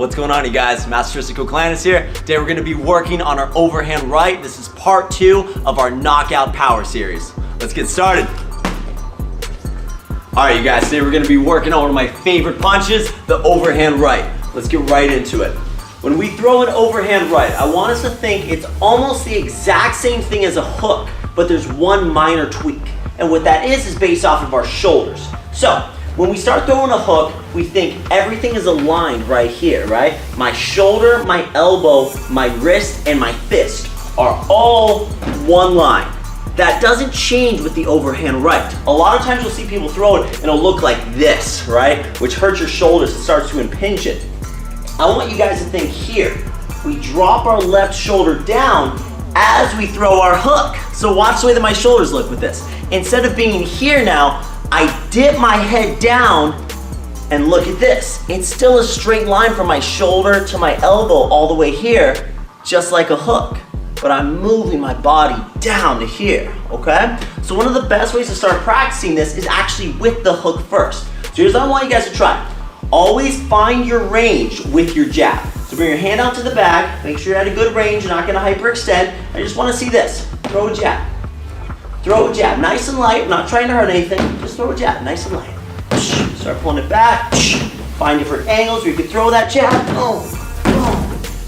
What's going on, you guys? Master Tristan Koklanis here. Today we're gonna be working on our overhand right. This is part 2 of our knockout power series. Let's get started. All right, you guys, today we're gonna be working on one of my favorite punches, the overhand right. Let's get right into it. When we throw an overhand right, I want us to think it's almost the exact same thing as a hook, but there's one minor tweak. And what that is based off of our shoulders. So, when we start throwing a hook, we think everything is aligned right here, right? My shoulder, my elbow, my wrist, and my fist are all one line. That doesn't change with the overhand right. A lot of times you'll see people throw it and it'll look like this, right? Which hurts your shoulders, it starts to impinge it. I want you guys to think here. We drop our left shoulder down as we throw our hook. So watch the way that my shoulders look with this. Instead of being here now, I dip my head down and look at this. It's still a straight line from my shoulder to my elbow all the way here, just like a hook. But I'm moving my body down to here, okay? So one of the best ways to start practicing this is actually with the hook first. So here's what I want you guys to try. Always find your range with your jab. So bring your hand out to the back, make sure you're at a good range, you're not gonna hyperextend. I just wanna see this. Throw a jab. Throw a jab, nice and light, not trying to hurt anything, just throw a jab, nice and light. Start pulling it back, find different angles where you can throw that jab.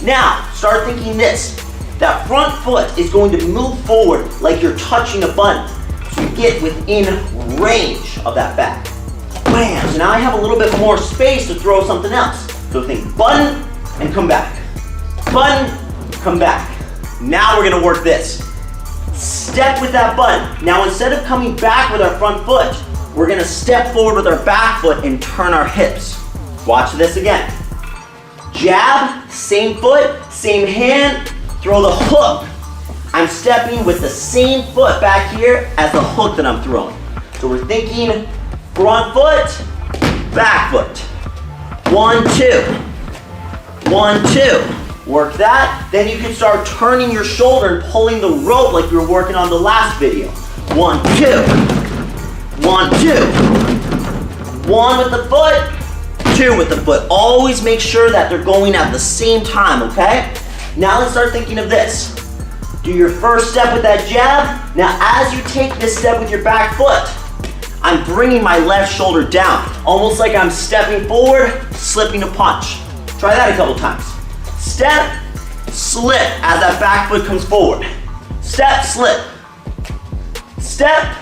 Now, start thinking this. That front foot is going to move forward like you're touching a button. So you get within range of that back. Bam, so now I have a little bit more space to throw something else. So think button and come back. Button, come back. Now we're gonna work this. Step with that button. Now instead of coming back with our front foot, we're gonna step forward with our back foot and turn our hips. Watch this again. Jab, same foot, same hand, throw the hook. I'm stepping with the same foot back here as the hook that I'm throwing. So we're thinking front foot, back foot. 1, 2. 1, 2. Work that, then you can start turning your shoulder and pulling the rope like you were working on the last video. 1, 2. 1, 2. 1 with the foot, 2 with the foot. Always make sure that they're going at the same time, okay? Now let's start thinking of this. Do your first step with that jab. Now as you take this step with your back foot, I'm bringing my left shoulder down, almost like I'm stepping forward, slipping a punch. Try that a couple times. Step, slip as that back foot comes forward. Step, slip. Step,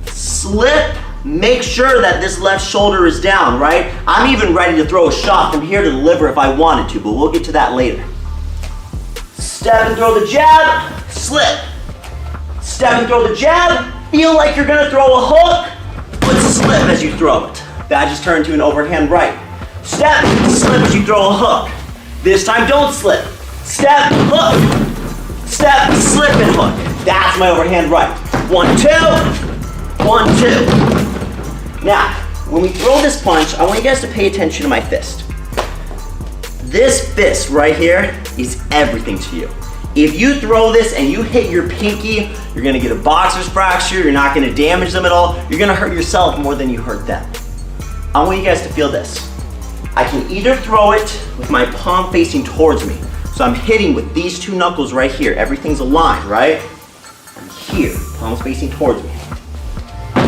slip. Make sure that this left shoulder is down, right? I'm even ready to throw a shot from here to the liver if I wanted to, but we'll get to that later. Step and throw the jab, slip. Step and throw the jab. Feel like you're gonna throw a hook, but slip as you throw it. That just turned to an overhand right. Step, slip as you throw a hook. This time, don't slip. Step, hook. Step, slip, and hook. That's my overhand right. 1, 2. 1, 2. Now, when we throw this punch, I want you guys to pay attention to my fist. This fist right here is everything to you. If you throw this and you hit your pinky, you're gonna get a boxer's fracture, you're not gonna damage them at all, you're gonna hurt yourself more than you hurt them. I want you guys to feel this. I can either throw it with my palm facing towards me. So I'm hitting with these 2 knuckles right here. Everything's aligned, right? I'm here, palms facing towards me.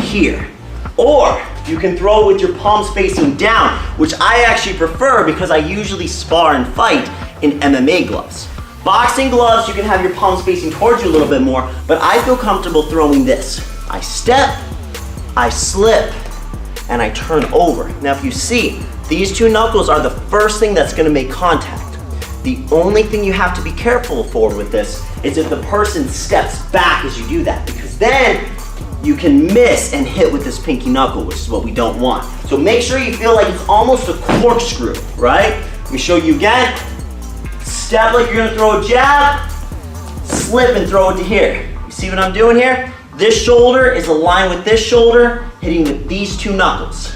Here. Or you can throw it with your palms facing down, which I actually prefer because I usually spar and fight in MMA gloves. Boxing gloves, you can have your palms facing towards you a little bit more, but I feel comfortable throwing this. I step, I slip, and I turn over. Now if you see, these 2 knuckles are the first thing that's gonna make contact. The only thing you have to be careful for with this is if the person steps back as you do that, because then you can miss and hit with this pinky knuckle, which is what we don't want. So make sure you feel like it's almost a corkscrew, right? Let me show you again. Step like you're gonna throw a jab, slip and throw it to here. You see what I'm doing here? This shoulder is aligned with this shoulder, hitting with these 2 knuckles.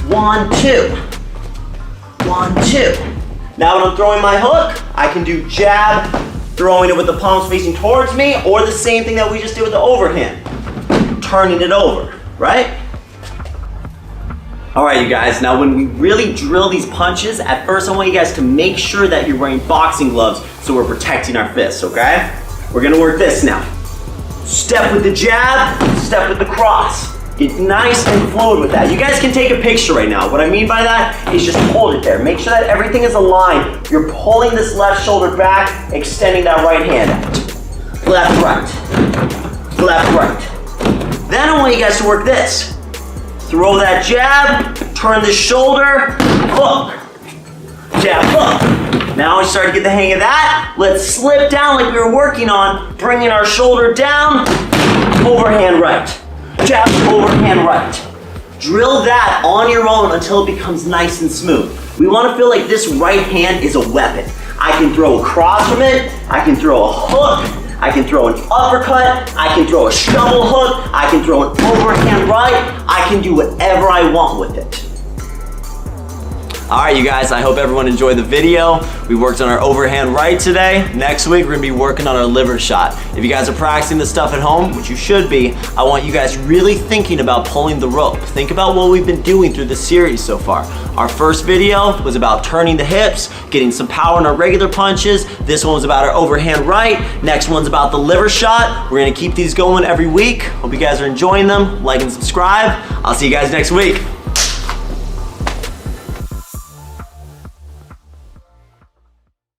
1, 2. 1, 2. Now when I'm throwing my hook, I can do jab, throwing it with the palms facing towards me, or the same thing that we just did with the overhand. Turning it over, right? All right, you guys, now when we really drill these punches, at first I want you guys to make sure that you're wearing boxing gloves so we're protecting our fists, okay? We're gonna work this now. Step with the jab, step with the cross. Get nice and fluid with that. You guys can take a picture right now. What I mean by that is just hold it there. Make sure that everything is aligned. You're pulling this left shoulder back, extending that right hand out. Left, right. Left, right. Then I want you guys to work this. Throw that jab, turn the shoulder, hook. Jab, hook. Now we start to get the hang of that. Let's slip down like we were working on, bringing our shoulder down, overhand right. Jab, overhand right. Drill that on your own until it becomes nice and smooth. We want to feel like this right hand is a weapon. I can throw across from it, I can throw a hook, I can throw an uppercut, I can throw a shovel hook, I can throw an overhand right, I can do whatever I want with it. All right, you guys, I hope everyone enjoyed the video. We worked on our overhand right today. Next week, we're gonna be working on our liver shot. If you guys are practicing this stuff at home, which you should be, I want you guys really thinking about pulling the rope. Think about what we've been doing through this series so far. Our first video was about turning the hips, getting some power in our regular punches. This one was about our overhand right. Next one's about the liver shot. We're gonna keep these going every week. Hope you guys are enjoying them. Like and subscribe. I'll see you guys next week.